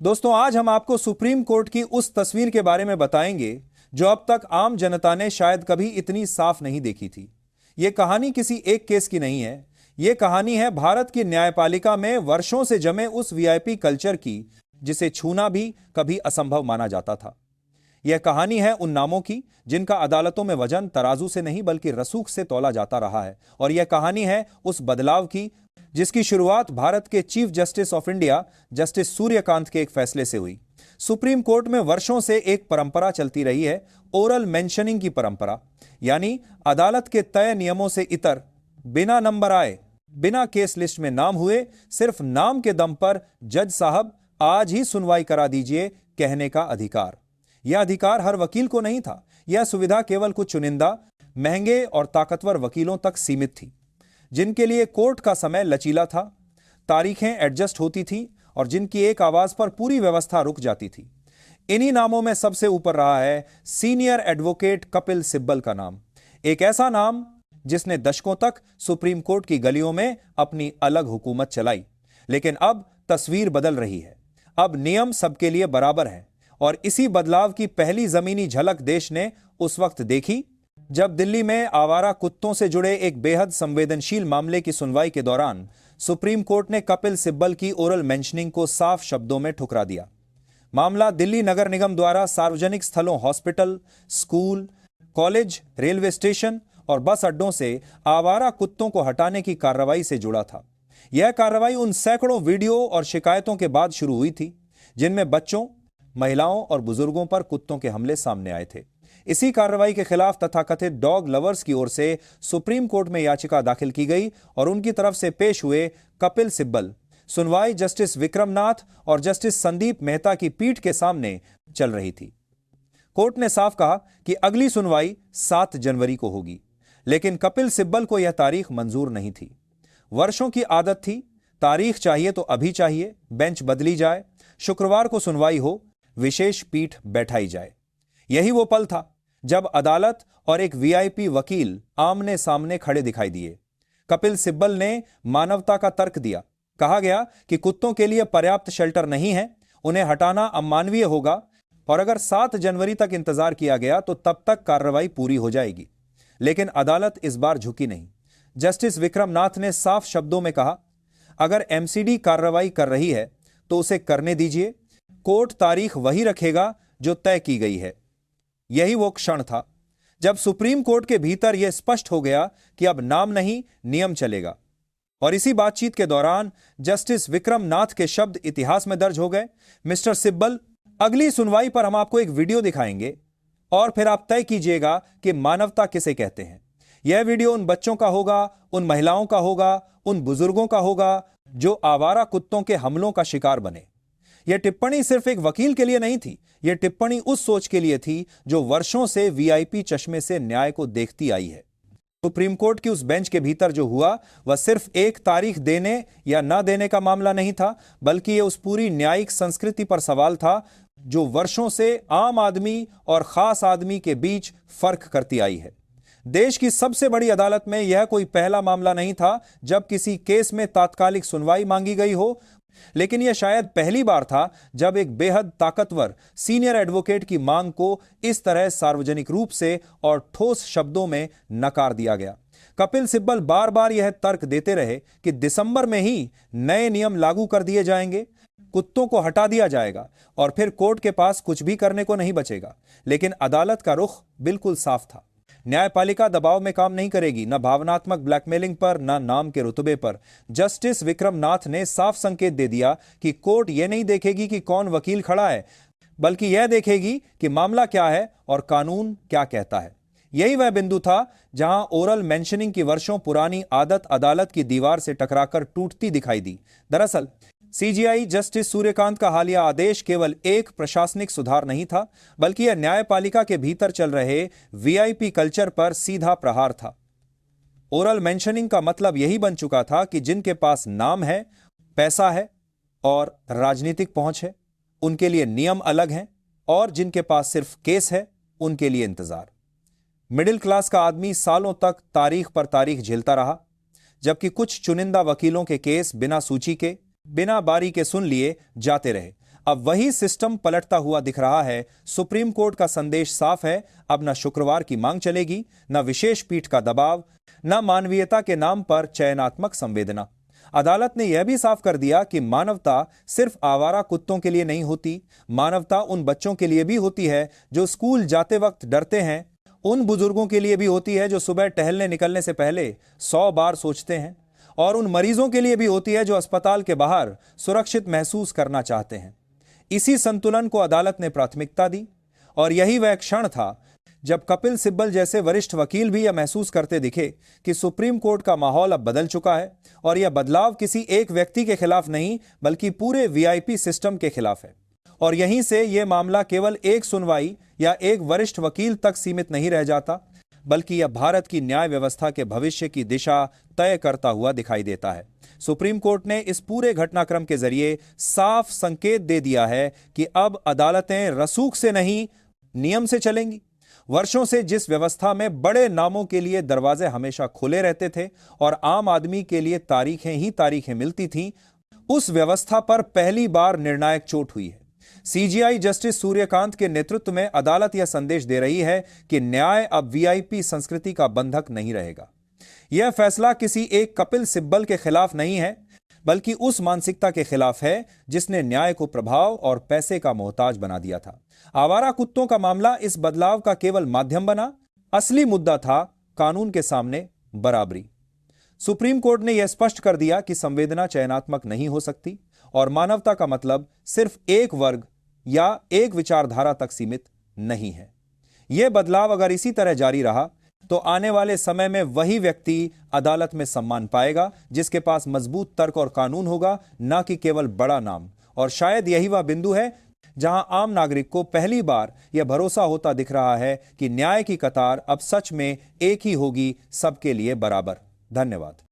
दोस्तों, आज हम आपको सुप्रीम कोर्ट की उस तस्वीर के बारे में बताएंगे जो अब तक आम जनता ने शायद कभी इतनी साफ नहीं देखी थी। यह कहानी किसी एक केस की नहीं है। यह कहानी है भारत की न्यायपालिका में वर्षों से जमे उस वीआईपी कल्चर की जिसे छूना भी कभी असंभव माना जाता था। यह कहानी है उन नामों की जिनका अदालतों में वजन तराजू से नहीं बल्कि रसूख से तौला जाता रहा है। और यह कहानी है उस बदलाव की जिसकी शुरुआत भारत के chief justice of India justice Suryakant के एक फैसले से हुई। सुप्रीम कोर्ट में वर्षों से एक परंपरा चलती रही है, ओरल मेंशनिंग की परंपरा, यानी अदालत के तय नियमों से इतर, बिना नंबर आए, बिना केस लिस्ट में नाम हुए, सिर्फ नाम के दम पर जज साहब आज ही सुनवाई करा दीजिए कहने का अधिकार। यह अधिकार हर वकील को नहीं था। यह सुविधा केवल कुछ चुनिंदा महंगे और ताकतवर वकीलों तक सीमित थी, जिनके लिए कोर्ट का समय लचीला था, तारीखें एडजस्ट होती थी और जिनकी एक आवाज पर पूरी व्यवस्था रुक जाती थी। इन्हीं नामों में सबसे ऊपर रहा है सीनियर एडवोकेट कपिल सिब्बल का नाम। एक ऐसा नाम जिसने दशकों तक सुप्रीम कोर्ट की गलियों में अपनी अलग हुकूमत चलाई। लेकिन अब तस्वीर बदल रही है। अब नियम सबके लिए बराबर है। और इसी बदलाव की पहली जमीनी झलक देश ने उस वक्त देखी जब दिल्ली में आवारा कुत्तों से जुड़े एक बेहद संवेदनशील मामले की सुनवाई के दौरान सुप्रीम कोर्ट ने कपिल सिब्बल की ओरल मेंशनिंग को साफ शब्दों में ठुकरा दिया। मामला दिल्ली नगर निगम द्वारा सार्वजनिक स्थलों, hospital, school, college, railway station और बस अड्डों से आवारा कुत्तों को हटाने की कार्रवाई से जुड़ा था। यह कार्रवाई उन सैकड़ों वीडियो और शिकायतों के बाद शुरू हुई थी जिनमें बच्चों, महिलाओं और बुजुर्गों पर कुत्तों के हमले सामने आए थे। इसी कार्रवाई के खिलाफ तथाकथित डॉग लवर्स की ओर से सुप्रीम कोर्ट में याचिका दाखिल की गई और उनकी तरफ से पेश हुए कपिल सिब्बल। सुनवाई जस्टिस विक्रमनाथ और जस्टिस संदीप मेहता की पीठ के सामने चल रही थी। कोर्ट ने साफ कहा कि अगली सुनवाई 7 जनवरी को होगी, लेकिन कपिल सिब्बल को यह तारीख मंजूर नहीं थी। वर्षों की आदत थी, तारीख चाहिए तो अभी चाहिए, बेंच बदली जाए, शुक्रवार को सुनवाई हो, विशेष पीठ बैठाई जाए। यही वो पल था जब अदालत और एक वीआईपी वकील आमने सामने खड़े दिखाई दिए। कपिल सिब्बल ने मानवता का तर्क दिया। कहा गया कि कुत्तों के लिए पर्याप्त शेल्टर नहीं है, उन्हें हटाना अमानवीय होगा और अगर 7 जनवरी तक इंतजार किया गया तो तब तक कार्रवाई पूरी हो जाएगी। लेकिन अदालत इस बार झुकी नहीं। जस्टिस विक्रमनाथ ने साफ शब्दों में कहा, अगर एमसीडी कार्रवाई कर रही है तो उसे करने दीजिए, कोर्ट तारीख वही रखेगा जो तय की गई है। यही वो क्षण था जब सुप्रीम कोर्ट के भीतर यह स्पष्ट हो गया कि अब नाम नहीं, नियम चलेगा। और इसी बातचीत के दौरान जस्टिस विक्रमनाथ के शब्द इतिहास में दर्ज हो गए। मिस्टर सिब्बल, अगली सुनवाई पर हम आपको एक वीडियो दिखाएंगे और फिर आप तय कीजिएगा कि मानवता किसे कहते हैं। यह वीडियो उन बच्चों का होगा, उन महिलाओं का होगा, उन बुजुर्गों का होगा जो आवारा कुत्तों के हमलों का शिकार बने। यह टिप्पणी सिर्फ एक वकील के लिए नहीं थी, यह टिप्पणी उस सोच के लिए थी जो वर्षों से वीआईपी चश्मे से न्याय को देखती आई है। सुप्रीम कोर्ट की उस बेंच के भीतर जो हुआ वह सिर्फ एक तारीख देने या न देने का मामला नहीं था, बल्कि यह उस पूरी न्यायिक संस्कृति पर सवाल था जो वर्षों से आम आदमी और खास आदमी के बीच फर्क करती आई है। देश की सबसे बड़ी अदालत में यह कोई पहला मामला नहीं था जब किसी केस में तात्कालिक सुनवाई मांगी गई हो, लेकिन यह शायद पहली बार था जब एक बेहद ताकतवर सीनियर एडवोकेट की मांग को इस तरह सार्वजनिक रूप से और ठोस शब्दों में नकार दिया गया। कपिल सिब्बल बार बार यह तर्क देते रहे कि दिसंबर में ही नए नियम लागू कर दिए जाएंगे, कुत्तों को हटा दिया जाएगा और फिर कोर्ट के पास कुछ भी करने को नहीं बचेगा। लेकिन अदालत का रुख बिल्कुल साफ था। न्यायपालिका दबाव में काम नहीं करेगी, न भावनात्मक ब्लैकमेलिंग पर, न नाम के रुतबे पर। जस्टिस विक्रमनाथ ने साफ संकेत दे दिया कि कोर्ट यह नहीं देखेगी कि कौन वकील खड़ा है, बल्कि यह देखेगी कि मामला क्या है और कानून क्या कहता है। यही वह बिंदु था जहां ओरल मेंशनिंग की वर्षों पुरानी आदत अदालत की दीवार से टकराकर टूटती दिखाई दी। दरअसल सीजीआई जस्टिस सूर्यकांत का हालिया आदेश केवल एक प्रशासनिक सुधार नहीं था, बल्कि यह न्यायपालिका के भीतर चल रहे वीआईपी कल्चर पर सीधा प्रहार था। ओरल मेंशनिंग का मतलब यही बन चुका था कि जिनके पास नाम है, पैसा है और राजनीतिक पहुंच है, उनके लिए नियम अलग हैं, और जिनके पास सिर्फ केस है, उनके लिए इंतजार। मिडिल क्लास का आदमी सालों तक तारीख पर तारीख झेलता रहा, जबकि कुछ चुनिंदा वकीलों के केस बिना सूची के, बिना बारी के सुन लिए जाते रहे। अब वही सिस्टम पलटता हुआ दिख रहा है। सुप्रीम कोर्ट का संदेश साफ है, अब न शुक्रवार की मांग चलेगी, न विशेष पीठ का दबाव, न मानवीयता के नाम पर चयनात्मक संवेदना। अदालत ने यह भी साफ कर दिया कि मानवता सिर्फ आवारा कुत्तों के लिए नहीं होती, मानवता उन बच्चों के लिए भी होती है जो स्कूल जाते वक्त डरते हैं, उन बुजुर्गों के लिए भी होती है जो सुबह टहलने निकलने से पहले 100 बार सोचते हैं, और उन मरीजों के लिए भी होती है जो अस्पताल के बाहर सुरक्षित महसूस करना चाहते हैं। इसी संतुलन को अदालत ने प्राथमिकता दी, और यही वह क्षण था जब कपिल सिब्बल जैसे वरिष्ठ वकील भी यह महसूस करते दिखे कि सुप्रीम कोर्ट का माहौल अब बदल चुका है, और यह बदलाव किसी एक व्यक्ति के खिलाफ नहीं बल्कि पूरे वीआईपी सिस्टम के खिलाफ है। और यहीं से यह मामला केवल एक सुनवाई या एक वरिष्ठ वकील तक सीमित नहीं रह जाता, बल्कि यह भारत की न्याय व्यवस्था के भविष्य की दिशा तय करता हुआ दिखाई देता है। सुप्रीम कोर्ट ने इस पूरे घटनाक्रम के जरिए साफ संकेत दे दिया है कि अब अदालतें रसूख से नहीं, नियम से चलेंगी। वर्षों से जिस व्यवस्था में बड़े नामों के लिए दरवाजे हमेशा खुले रहते थे और आम आदमी के लिए तारीखें ही तारीखें मिलती थीं, उस व्यवस्था पर पहली बार निर्णायक चोट हुई है। सीजीआई जस्टिस सूर्यकांत के नेतृत्व में अदालत यह संदेश दे रही है कि न्याय अब वीआईपी संस्कृति का बंधक नहीं रहेगा। यह फैसला किसी एक कपिल सिब्बल के खिलाफ नहीं है, बल्कि उस मानसिकता के खिलाफ है जिसने न्याय को प्रभाव और पैसे का मोहताज बना दिया था। आवारा कुत्तों का मामला इस बदलाव का केवल माध्यम बना, असली मुद्दा था कानून के सामने बराबरी। सुप्रीम कोर्ट ने यह स्पष्ट कर दिया कि संवेदना चयनात्मक नहीं हो सकती, और मानवता का मतलब सिर्फ एक वर्ग या एक विचारधारा तक सीमित नहीं है। यह बदलाव अगर इसी तरह जारी रहा तो आने वाले समय में वही व्यक्ति अदालत में सम्मान पाएगा जिसके पास मजबूत तर्क और कानून होगा, न कि केवल बड़ा नाम। और शायद यही वह बिंदु है जहां आम नागरिक को पहली बार यह भरोसा होता दिख रहा है कि न्याय की कतार अब सच में एक ही होगी, सबके लिए बराबर। धन्यवाद।